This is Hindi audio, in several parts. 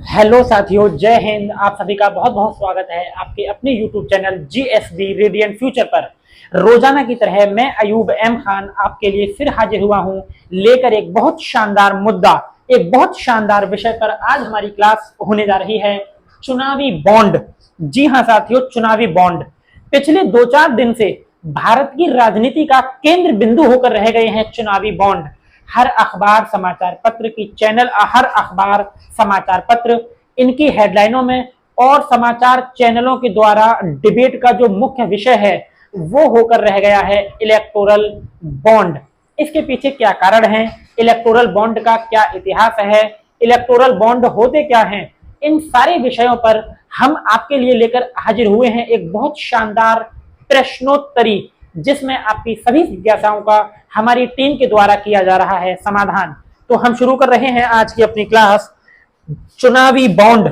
हेलो साथियों, जय हिंद। आप सभी का बहुत बहुत स्वागत है आपके अपने YouTube channel GSB radiant future पर। रोजाना की तरह मैं अयूब एम खान आपके लिए फिर हाजिर हुआ हूं, लेकर एक बहुत शानदार मुद्दा, एक बहुत शानदार विषय पर। आज हमारी क्लास होने जा रही है चुनावी बॉन्ड। जी हाँ साथियों, चुनावी बॉन्ड पिछले 2-4 दिन से भारत की राजनीति का केंद्र बिंदु होकर रह गए हैं चुनावी बॉन्ड। हर अखबार समाचार पत्र की चैनल, हर अखबार समाचार पत्र इनकी हेडलाइनों में और समाचार चैनलों के द्वारा डिबेट का जो मुख्य विषय है वो होकर रह गया है इलेक्टोरल बॉन्ड। इसके पीछे क्या कारण है, इलेक्टोरल बॉन्ड का क्या इतिहास है, इलेक्टोरल बॉन्ड होते क्या हैं, इन सारे विषयों पर हम आपके लिए लेकर हाजिर हुए हैं एक बहुत शानदार प्रश्नोत्तरी, जिसमें आपकी सभी जिज्ञासाओं का हमारी टीम के द्वारा किया जा रहा है समाधान। तो हम शुरू कर रहे हैं आज की अपनी क्लास चुनावी बॉन्ड।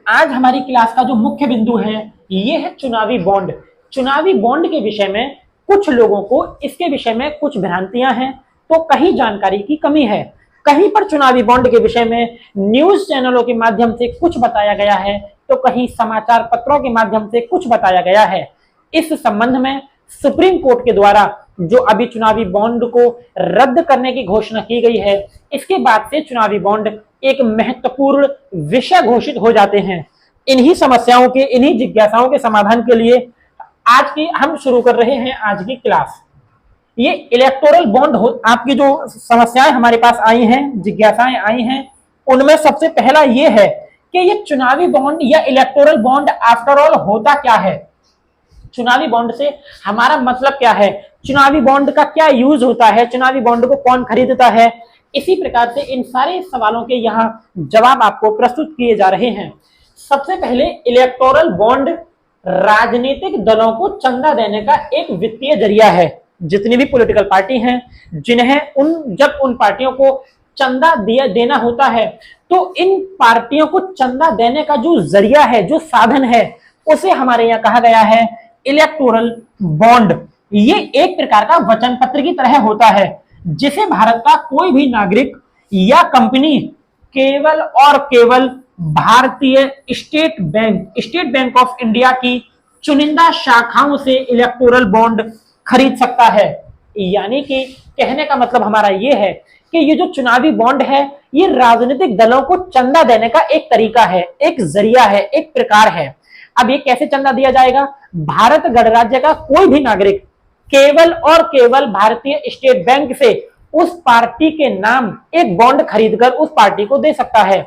आज हमारी क्लास का जो मुख्य बिंदु है ये है चुनावी बॉन्ड। चुनावी बॉन्ड के विषय में कुछ लोगों को इसके विषय में कुछ भ्रांतियां हैं, तो कहीं जानकारी की कमी है। कहीं पर चुनावी बॉन्ड के विषय में न्यूज चैनलों के माध्यम से कुछ बताया गया है, तो कहीं समाचार पत्रों के माध्यम से कुछ बताया गया है। इस संबंध में सुप्रीम कोर्ट के द्वारा जो अभी चुनावी बॉन्ड को रद्द करने की घोषणा की गई है, इसके बाद से चुनावी बॉन्ड एक महत्वपूर्ण विषय घोषित हो जाते हैं। इन्हीं समस्याओं के, इन्हीं जिज्ञासाओं के समाधान के लिए आज की हम शुरू कर रहे हैं आज की क्लास। ये इलेक्टोरल बॉन्ड आपकी जो समस्याएं हमारे पास आई हैं, जिज्ञासाएं आई हैं, उनमें सबसे पहला ये है कि ये चुनावी बॉन्ड या इलेक्टोरल बॉन्ड आफ्टर ऑल होता क्या है। चुनावी बॉन्ड से हमारा मतलब क्या है, चुनावी बॉन्ड का क्या यूज होता है, चुनावी बॉन्ड को कौन खरीदता है। इसी प्रकार से इन सारे सवालों के यहाँ जवाब आपको प्रस्तुत किए जा रहे हैं। सबसे पहले इलेक्टोरल बॉन्ड राजनीतिक दलों को चंदा देने का एक वित्तीय जरिया है। जितनी भी पॉलिटिकल पार्टी हैं, जिन्हें जब उन पार्टियों को चंदा देना होता है, तो इन पार्टियों को चंदा देने का जो जरिया है, जो साधन है, उसे हमारे यहाँ कहा गया है इलेक्टोरल बॉन्ड। ये एक प्रकार का वचन पत्र की तरह होता है, जिसे भारत का कोई भी नागरिक या कंपनी केवल और केवल भारतीय स्टेट बैंक ऑफ इंडिया की चुनिंदा शाखाओं से इलेक्टोरल बॉन्ड खरीद सकता है। यानी कि कहने का मतलब हमारा ये है कि ये जो चुनावी बॉन्ड है, ये राजनीतिक दलों को चंदा देने का एक तरीका है, एक जरिया है, एक प्रकार है। अब ये कैसे चंदा दिया जाएगा, भारत गणराज्य का कोई भी नागरिक केवल और केवल भारतीय स्टेट बैंक से उस पार्टी के नाम एक बॉन्ड खरीदकर उस पार्टी को दे सकता है।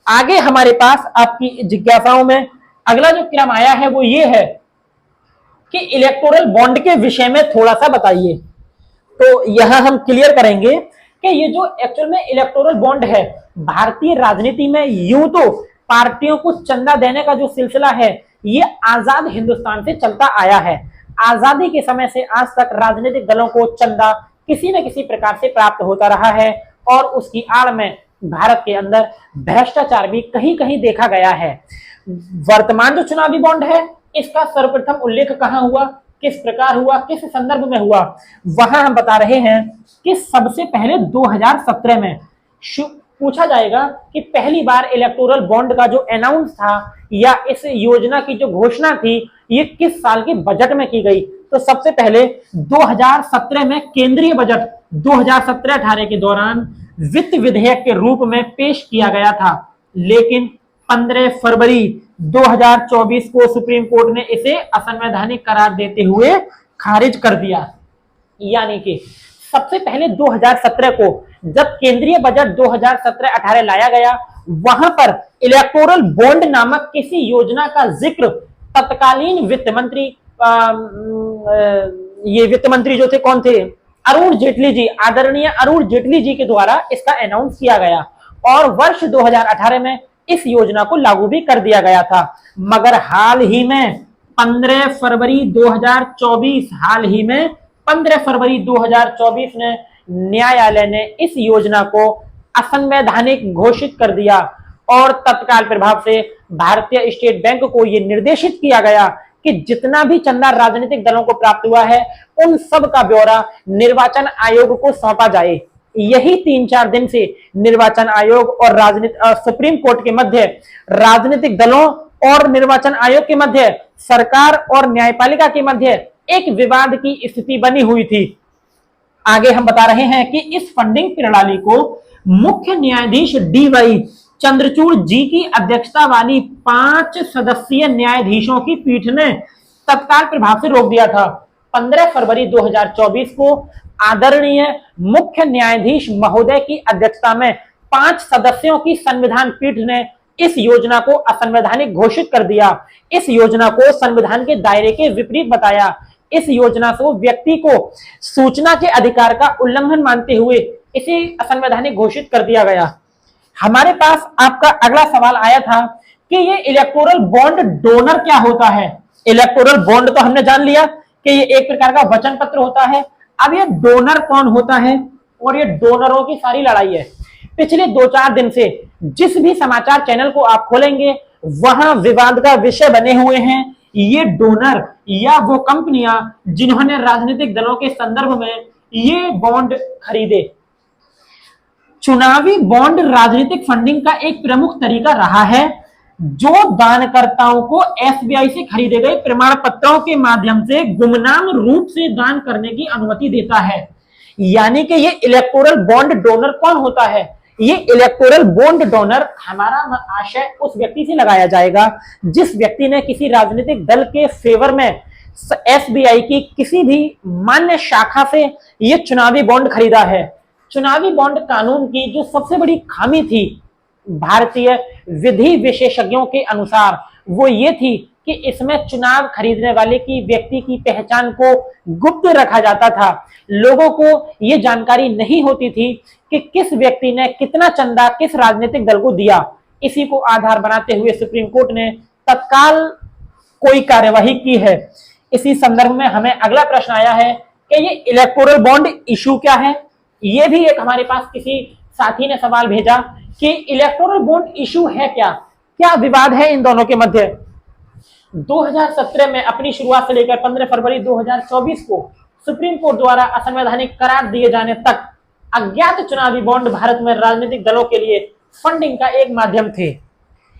आगे हमारे पास आपकी जिज्ञासाओं में अगला जो क्रम आया है वो ये है कि इलेक्टोरल बॉन्ड के विषय में थोड़ा सा बताइए। तो यहां हम क्लियर करेंगे कि ये जो एक्चुअल में इलेक्टोरल बॉन्ड है, भारतीय राजनीति में यूं तो पार्टियों को चंदा देने का जो सिलसिला है ये आजाद हिंदुस्तान से चलता आया है। आजादी के समय से आज तक राजनीतिक दलों को चंदा किसी न किसी प्रकार से प्राप्त होता रहा है, और उसकी आड़ में भारत के अंदर भ्रष्टाचार भी कहीं कहीं देखा गया है। वर्तमान जो चुनावी बॉन्ड है, इसका सर्वप्रथम उल्लेख कहां हुआ, किस प्रकार हुआ, किस संदर्भ में हुआ, वहां हम बता रहे हैं कि सबसे पहले 2017 में पूछा जाएगा कि पहली बार इलेक्टोरल बॉन्ड का जो अनाउंस था या इस योजना की जो घोषणा थी, ये किस साल के बजट में की गई। तो सबसे पहले 2017 में केंद्रीय बजट 2017-18 के दौरान वित्त विधेयक के रूप में पेश किया गया था, लेकिन 15 फरवरी 2024 को सुप्रीम कोर्ट ने इसे असंवैधानिक करार देते हुए खारिज कर दिया। यानी कि सबसे पहले 2017 को जब केंद्रीय बजट 2017-18 लाया गया, वहां पर इलेक्टोरल बॉन्ड नामक किसी योजना का जिक्र तत्कालीन वित्त मंत्री, ये वित्त मंत्री जो थे कौन थे, अरुण जेटली जी, आदरणीय अरुण जेटली जी के द्वारा इसका अनाउंस किया गया, और वर्ष 2018 में इस योजना को लागू भी कर दिया गया था। मगर हाल ही में 15 फरवरी 2024, हाल ही में 15 फरवरी 2024 ने न्यायालय ने इस योजना को असंवैधानिक घोषित कर दिया, और तत्काल प्रभाव से भारतीय स्टेट बैंक को यह निर्देशित किया गया कि जितना भी चंदा राजनीतिक दलों को प्राप्त हुआ है उन सब का ब्यौरा निर्वाचन आयोग को सौंपा जाए। यही 3-4 दिन से निर्वाचन आयोग और सुप्रीम कोर्ट के मध्य, राजनीतिक दलों और निर्वाचन आयोग के मध्य, सरकार और न्यायपालिका के मध्य एक विवाद की स्थिति बनी हुई थी। आगे हम बता रहे हैं कि इस फंडिंग प्रणाली को मुख्य न्यायाधीश DY चंद्रचूड़ जी की अध्यक्षता वाली 5 सदस्यीय न्यायाधीशों की पीठ ने तत्काल प्रभाव से रोक दिया था। 15 फरवरी 2024 को आदरणीय मुख्य न्यायाधीश महोदय की अध्यक्षता में 5 सदस्यों की संविधान पीठ ने इस योजना को असंवैधानिक घोषित कर दिया। इस योजना को संविधान के दायरे के विपरीत बताया। इस योजना को व्यक्ति को सूचना के अधिकार का उल्लंघन मानते हुए इसे असंवैधानिक घोषित कर दिया गया। हमारे पास आपका अगला सवाल आया था कि ये इलेक्टोरल बॉन्ड डोनर क्या होता है। इलेक्टोरल बॉन्ड तो हमने जान लिया कि ये एक प्रकार का वचन पत्र होता है। अब ये डोनर कौन होता है, और ये डोनरों की सारी लड़ाई है। पिछले 2-4 दिन से जिस भी समाचार चैनल को आप खोलेंगे वहां विवाद का विषय बने हुए हैं ये डोनर या वो कंपनियां जिन्होंने राजनीतिक दलों के संदर्भ में ये बॉन्ड खरीदे। चुनावी बॉन्ड राजनीतिक फंडिंग का एक प्रमुख तरीका रहा है जो दानकर्ताओं को SBI से खरीदे गए प्रमाण पत्रों के माध्यम से गुमनाम रूप से दान करने की अनुमति देता है। यानी कि ये इलेक्टोरल बॉन्ड डोनर कौन होता है? ये इलेक्टोरल बॉन्ड डोनर हमारा आशय उस व्यक्ति से लगाया जाएगा जिस व्यक्ति ने किसी राजनीतिक दल के फेवर में SBI की किसी भी मान्य शाखा से ये चुनावी बॉन्ड खरीदा है। चुनावी बॉन्ड कानून की जो सबसे बड़ी खामी थी भारतीय विधि विशेषज्ञों के अनुसार वो ये थी कि इसमें चुनाव खरीदने वाले की व्यक्ति की पहचान को गुप्त रखा जाता था। लोगों को ये जानकारी नहीं होती थी कि किस व्यक्ति ने कितना चंदा किस राजनीतिक दल को दिया। इसी को आधार बनाते हुए सुप्रीम कोर्ट ने तत्काल कोई कार्यवाही की है। इसी संदर्भ में हमें अगला प्रश्न आया है कि ये इलेक्टोरल बॉन्ड इशू क्या है। ये भी एक हमारे पास किसी साथी ने सवाल भेजा कि इलेक्टोरल बॉन्ड इशू है क्या, क्या विवाद है इन दोनों के मध्य। 2017 में अपनी शुरुआत से लेकर 15 फरवरी 2024 को सुप्रीम कोर्ट द्वारा असंवैधानिक करार दिए जाने तक अज्ञात चुनावी बॉन्ड भारत में राजनीतिक दलों के लिए फंडिंग का एक माध्यम थे।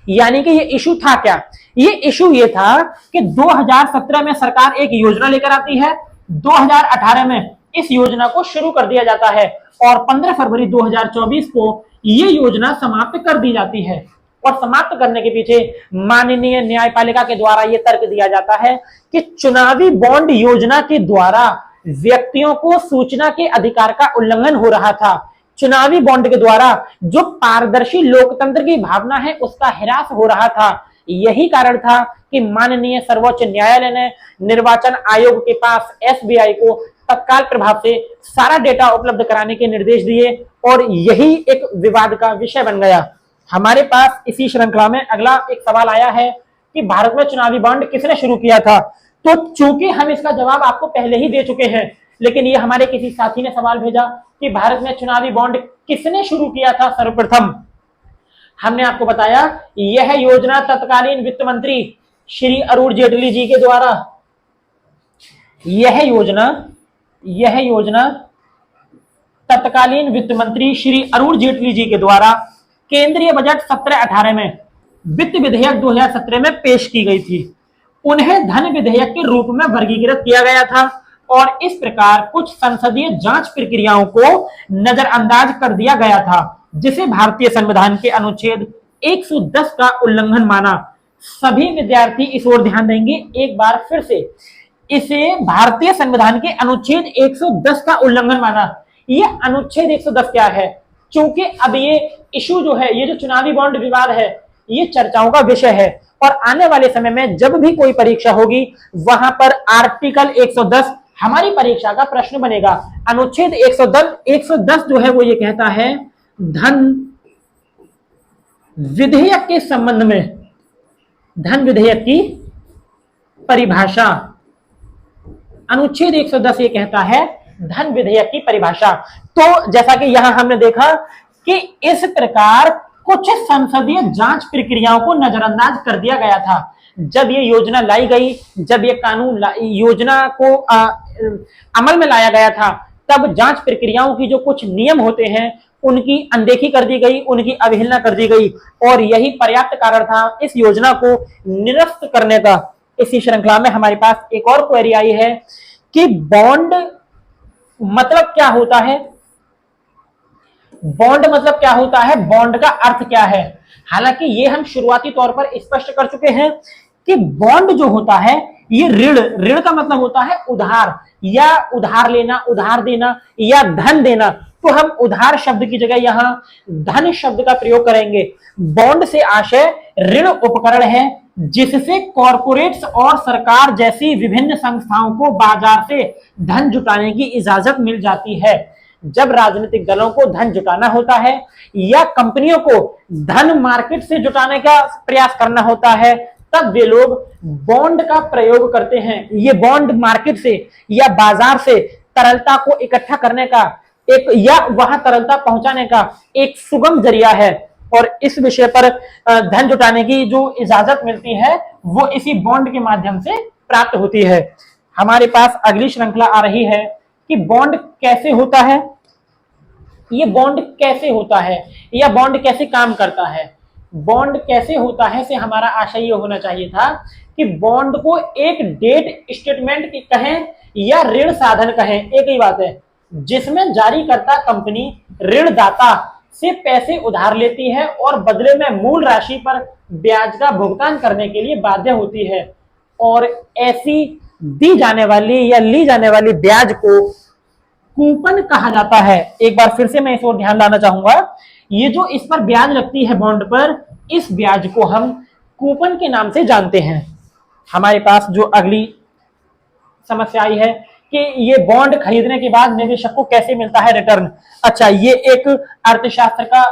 यानी कि ये इशू था क्या? ये इशू ये था कि 2017 में सरकार एक योजना लेकर आती है, 2018 में इस योजना को शुरू कर दिया जाता है और 15 फरवरी 2024 को ये योजना समाप्त कर दी जाती है। और समाप्त करने के पीछे माननीय न्यायपालिका के द्वारा यह तर्क दिया जाता है कि चुनावी बॉन्ड योजना के द्वारा व्यक्तियों को सूचना के अधिकार का उल्लंघन हो रहा था। चुनावी बॉन्ड के द्वारा जो पारदर्शी लोकतंत्र की भावना है उसका ह्रास हो रहा था। यही कारण था कि माननीय सर्वोच्च न्यायालय ने निर्वाचन आयोग के पास SBI को तत्काल प्रभाव से सारा डेटा उपलब्ध कराने के निर्देश दिए और यही एक विवाद का विषय बन गया। हमारे पास इसी श्रृंखला में अगला एक सवाल आया है कि भारत में चुनावी बॉन्ड किसने शुरू किया था। तो चूंकि हम इसका जवाब आपको पहले ही दे चुके हैं, लेकिन ये हमारे किसी साथी ने सवाल भेजा कि भारत में चुनावी बॉन्ड किसने शुरू किया था सर्वप्रथम। हमने आपको बताया यह योजना तत्कालीन वित्त मंत्री श्री अरुण जेटली जी के द्वारा, यह योजना तत्कालीन वित्त मंत्री श्री अरुण जेटली जी के द्वारा केंद्रीय बजट 17-18 में वित्त विधेयक 2017 में पेश की गई थी। उन्हें धन विधेयक के रूप में वर्गीकृत किया गया था और इस प्रकार कुछ संसदीय जांच प्रक्रियाओं को नजरअंदाज कर दिया गया था जिसे भारतीय संविधान के अनुच्छेद 110 का उल्लंघन माना। सभी विद्यार्थी इस ओर ध्यान देंगे एक बार फिर से, इसे भारतीय संविधान के अनुच्छेद 110 का उल्लंघन माना। ये अनुच्छेद 110 क्या है? क्योंकि अब ये इशू जो है, ये जो चुनावी बॉन्ड विवाद है, ये चर्चाओं का विषय है और आने वाले समय में जब भी कोई परीक्षा होगी वहां पर आर्टिकल 110 हमारी परीक्षा का प्रश्न बनेगा। अनुच्छेद 110 जो है वो ये कहता है धन विधेयक के संबंध में, धन विधेयक की परिभाषा। अनुच्छेद 110 ये कहता है धन विधेयक की परिभाषा। तो जैसा कि यहां हमने देखा कि इस प्रकार कुछ संसदीय जांच प्रक्रियाओं को नजरअंदाज कर दिया गया था। जब ये योजना लाई गई, जब ये कानून योजना को अमल में लाया गया था, तब जांच प्रक्रियाओं की जो कुछ नियम होते हैं उनकी अनदेखी कर दी गई, उनकी अवहेलना कर दी गई, और यही पर्याप्त कारण था इस योजना को निरस्त करने का। इसी श्रृंखला में हमारे पास एक और क्वेरी आई है कि बॉन्ड मतलब क्या होता है। बॉन्ड मतलब क्या होता है, बॉन्ड का अर्थ क्या है। हालांकि ये हम शुरुआती तौर पर स्पष्ट कर चुके हैं कि बॉन्ड जो होता है ये ऋण, ऋण का मतलब होता है उधार, या उधार लेना, उधार देना, या धन देना। तो हम उधार शब्द की जगह यहां धन शब्द का प्रयोग करेंगे। बॉन्ड से आशय ऋण उपकरण है जिससे कॉरपोरेट्स और सरकार जैसी विभिन्न संस्थाओं को बाजार से धन जुटाने की इजाजत मिल जाती है। जब राजनीतिक दलों को धन जुटाना होता है या कंपनियों को धन मार्केट से जुटाने का प्रयास करना होता है, तब वे लोग बॉन्ड का प्रयोग करते हैं। ये बॉन्ड मार्केट से या बाजार से तरलता को इकट्ठा करने का एक, या वहां तरलता पहुंचाने का एक सुगम जरिया है, और इस विषय पर धन जुटाने की जो इजाजत मिलती है वो इसी बॉन्ड के माध्यम से प्राप्त होती है। हमारे पास अगली श्रृंखला आ रही है कि बॉन्ड कैसे होता है, ये बॉन्ड कैसे होता है या बॉन्ड कैसे काम करता है। बॉन्ड कैसे होता है से हमारा आशय ये होना चाहिए था कि बॉन्ड को एक डेट स्टेटमेंट कहें या ऋण साधन कहें, एक ही बात है, जिसमें जारीकर्ता कंपनी ऋणदाता से पैसे उधार लेती है और बदले में मूल राशि पर ब्याज का भुगतान करने के लिए बाध्य होती है, और ऐसी दी जाने वाली या ली जाने वाली ब्याज को कूपन कहा जाता है। एक बार फिर से मैं इस ओर ध्यान लाना चाहूंगा, ये जो इस पर ब्याज लगती है बॉन्ड पर, इस ब्याज को हम कूपन के नाम से जानते हैं। हमारे पास जो अगली समस्या आई है कि ये बॉन्ड खरीदने के बाद निवेशक को कैसे मिलता है रिटर्न। अच्छा, ये एक अर्थशास्त्र का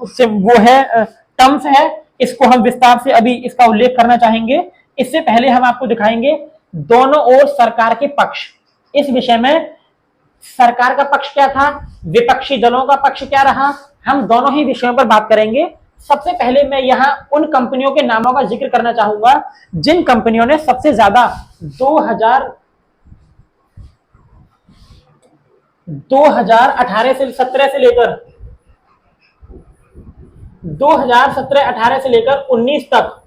से वो है टर्म्स है, इसको हम विस्तार से अभी इसका उल्लेख करना चाहेंगे। इससे पहले हम आपको दिखाएंगे दोनों ओर सरकार के पक्ष। इस विषय में सरकार का पक्ष क्या था, विपक्षी दलों का पक्ष क्या रहा, हम दोनों ही विषयों पर बात करेंगे। सबसे पहले मैं यहाँ उन कंपनियों के नामों का जिक्र करना चाहूंगा जिन कंपनियों ने सबसे ज्यादा 2018 से 17 से लेकर 2017-18 से लेकर 19 तक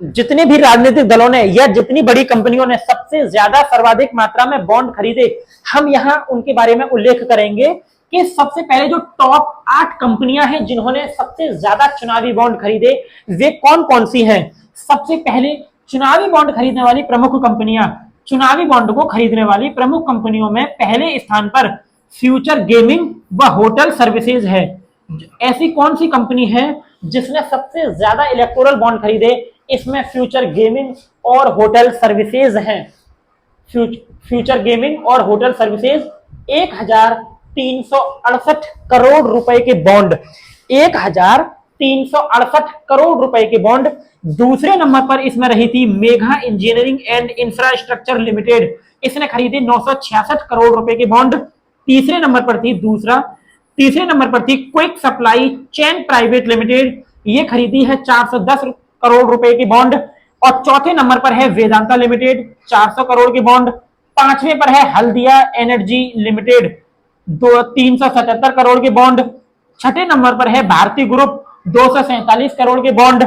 जितने भी राजनीतिक दलों ने या जितनी बड़ी कंपनियों ने सबसे ज्यादा सर्वाधिक मात्रा में बॉन्ड खरीदे, हम यहां उनके बारे में उल्लेख करेंगे कि सबसे पहले जो टॉप 8 कंपनियां हैं जिन्होंने सबसे ज्यादा चुनावी बॉन्ड खरीदे, वे कौन कौन सी हैं। सबसे पहले चुनावी बॉन्ड खरीदने वाली प्रमुख कंपनियां, चुनावी बॉन्ड को खरीदने वाली प्रमुख कंपनियों में पहले स्थान पर फ्यूचर गेमिंग व होटल सर्विसेज है। ऐसी कौन सी कंपनी है जिसने सबसे ज्यादा इलेक्टोरल बॉन्ड खरीदे, इसमें फ्यूचर गेमिंग और होटल सर्विसेज हैं। फ्यूचर गेमिंग और होटल सर्विसेज 1368 करोड़ रुपए के बॉन्ड, 1368 करोड़ रुपए के बॉन्ड। दूसरे नंबर पर इसमें रही थी Megha engineering and infrastructure limited, इसने खरीदे 966 करोड़ रुपए के बॉन्ड। तीसरे नंबर पर थी quick supply chain private limited, ये खरीदी है 410 करोड़ रुपए की बॉन्ड। और चौथे नंबर पर है वेदांता लिमिटेड 400 करोड़ की बॉन्ड। पांचवें पर है हल्दिया एनर्जी लिमिटेड 377 करोड़ की बॉन्ड। छठे नंबर पर है भारतीय ग्रुप 247 करोड़ के बॉन्ड।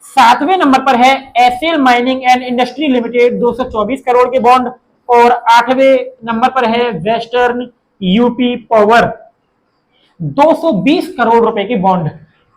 सातवें नंबर पर है SL mining and industry limited 224 crore के बॉन्ड। और आठवें नंबर पर है वेस्टर्न यूपी पावर 220 करोड़ रुपए की बॉन्ड।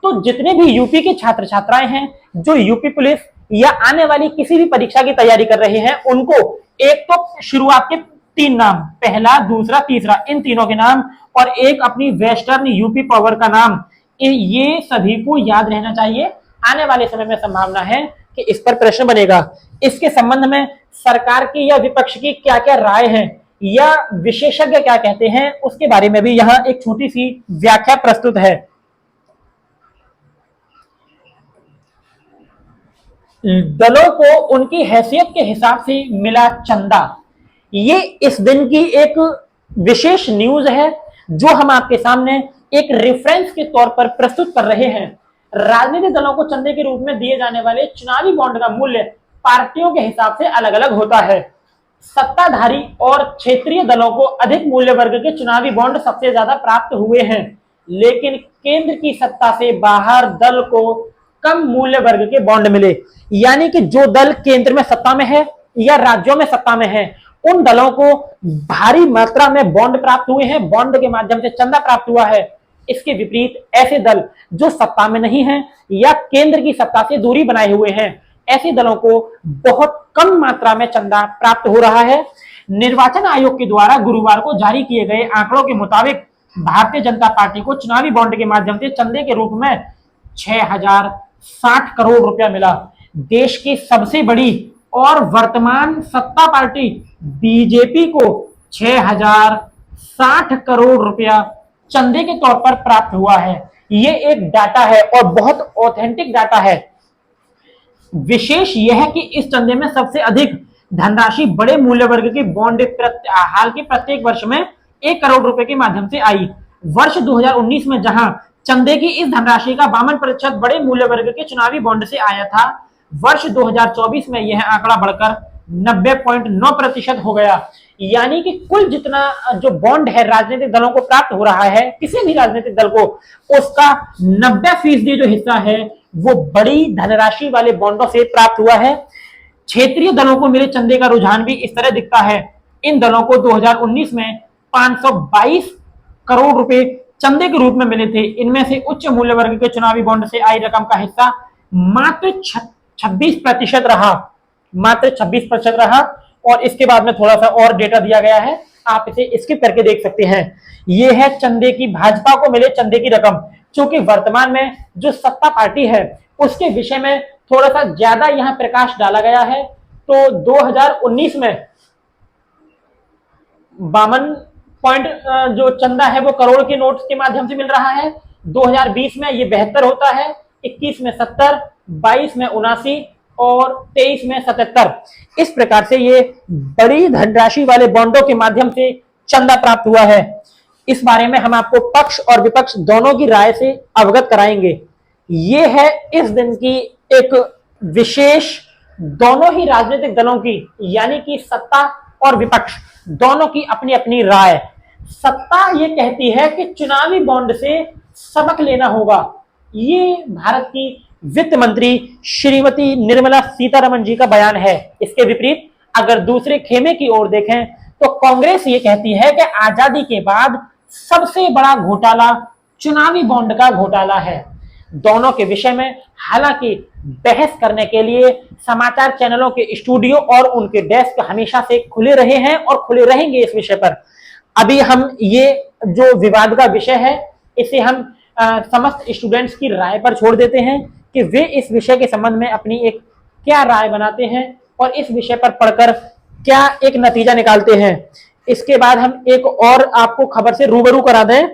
तो जितने भी यूपी के छात्र छात्राएं हैं जो यूपी पुलिस या आने वाली किसी भी परीक्षा की तैयारी कर रहे हैं, उनको एक तो शुरुआत के 3 नाम, पहला, दूसरा, तीसरा, इन तीनों के नाम और एक अपनी वेस्टर्न यूपी पावर का नाम, ये सभी को याद रहना चाहिए। आने वाले समय में संभावना है कि इस पर प्रश्न बनेगा। इसके संबंध में सरकार की या विपक्ष की क्या क्या राय है या विशेषज्ञ क्या कहते हैं, उसके बारे में भी यहाँ एक छोटी सी व्याख्या प्रस्तुत है। दलों को उनकी हैसियत के हिसाब से मिला चंदा, ये इस दिन की एक विशेष न्यूज है जो हम आपके सामने एक रेफरेंस के तौर पर प्रस्तुत कर रहे हैं। राजनीतिक दलों को चंदे के रूप में दिए जाने वाले चुनावी बॉन्ड का मूल्य पार्टियों के हिसाब से अलग अलग होता है। सत्ताधारी और क्षेत्रीय दलों को अधिक मूल्य वर्ग के चुनावी बॉन्ड सबसे ज्यादा प्राप्त हुए हैं, लेकिन केंद्र की सत्ता से बाहर दल को कम मूल्य वर्ग के बॉन्ड मिले। यानी कि जो दल केंद्र में सत्ता में है या राज्यों में सत्ता में है, उन दलों को भारी मात्रा में बॉन्ड प्राप्त हुए हैं, बॉन्ड के माध्यम से चंदा प्राप्त हुआ है। इसके विपरीत ऐसे दल जो सत्ता में नहीं है या केंद्र की सत्ता से दूरी बनाए हुए हैं, ऐसे दलों को बहुत कम मात्रा में चंदा प्राप्त हो रहा है। निर्वाचन आयोग के द्वारा गुरुवार को जारी किए गए आंकड़ों के मुताबिक भारतीय जनता पार्टी को चुनावी बॉन्ड के माध्यम से चंदे के रूप में 6060 करोड़ रुपया मिला। देश की सबसे बड़ी और वर्तमान सत्ता पार्टी बीजेपी को 6060 करोड़ रुपया चंदे के तौर पर प्राप्त हुआ है। ये एक डाटा है और बहुत ऑथेंटिक डाटा है। विशेष यह है कि इस चंदे में सबसे अधिक धनराशि बड़े मूल्य वर्ग के बॉन्ड हाल के प्रत्येक वर्ष में 1 करोड़ रुपए के माध्यम से आई। वर्ष 2019 में जहां चंदे की इस धनराशि का 52% बड़े मूल्य वर्ग के चुनावी बॉन्ड से आया था, वर्ष 2024 में यह आंकड़ा बढ़कर 90.9% हो गया। यानी कि कुल जितना जो बॉन्ड है राजनीतिक दलों को प्राप्त हो रहा है, किसी भी राजनीतिक दल को, उसका 90% जो हिस्सा है वो बड़ी धनराशि वाले बॉन्डों से प्राप्त हुआ है। क्षेत्रीय दलों को मिले चंदे का रुझान भी इस तरह दिखता है। इन दलों को 2019 में 522 करोड़ रुपए चंदे के रूप में मिले थे। इनमें से उच्च मूल्य वर्ग के चुनावी बॉन्ड से आई रकम का हिस्सा मात्र 26% रहा, मात्र 26% रहा। और इसके बाद में थोड़ा सा और डेटा दिया गया है, आप इसे स्किप करके देख सकते हैं। यह है चंदे की, भाजपा को मिले चंदे की रकम। क्योंकि वर्तमान में जो सत्ता पार्टी है उसके विषय में थोड़ा सा ज्यादा यहां प्रकाश डाला गया है। तो 2019 में 52 पॉइंट जो चंदा है वो करोड़ के नोट के माध्यम से मिल रहा है। 2020 में ये 72 होता है, 21 में 70, 22 में 79 और 23 में 77। इस प्रकार से ये बड़ी धनराशि वाले बॉन्डों के माध्यम से चंदा प्राप्त हुआ है। इस बारे में हम आपको पक्ष और विपक्ष दोनों की राय से अवगत कराएंगे। ये है इस दिन की एक विशेष दोनों ही राजनीतिक दलों की, यानी कि सत्ता और विपक्ष दोनों की अपनी अपनी राय। सत्ता ये कहती है कि चुनावी बॉन्ड से सबक लेना होगा। ये भारत की वित्त मंत्री श्रीमती निर्मला सीतारमण जी का बयान है। इसके विपरीत अगर दूसरे खेमे की ओर देखें तो कांग्रेस ये कहती है कि आजादी के बाद सबसे बड़ा घोटाला चुनावी बॉन्ड का घोटाला है। दोनों के विषय में हालांकि बहस करने के लिए समाचार चैनलों के स्टूडियो और उनके डेस्क हमेशा से खुले रहे हैं और खुले रहेंगे इस विषय पर। अभी हम ये जो विवाद का विषय है इसे हम समस्त स्टूडेंट्स की राय पर छोड़ देते हैं कि वे इस विषय के संबंध में अपनी एक क्या राय बनाते हैं और इस विषय पर पढ़कर क्या एक नतीजा निकालते हैं। इसके बाद हम एक और आपको खबर से रूबरू करा दें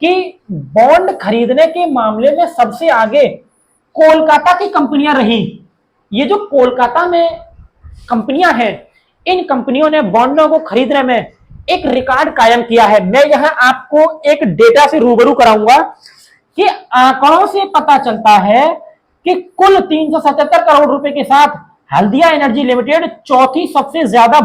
कि बॉन्ड खरीदने के मामले में सबसे आगे कोलकाता की कंपनियां रही। ये जो कोलकाता में कंपनियां हैं, इन कंपनियों ने बॉन्डों को खरीदने में एक रिकॉर्ड कायम किया है। मैं यहां आपको एक डेटा से रूबरू कराऊंगा कि आंकड़ों से पता चलता है कि कुल 377 करोड़ रुपए के साथ हल्दिया एनर्जी लिमिटेड चौथी सबसे ज्यादा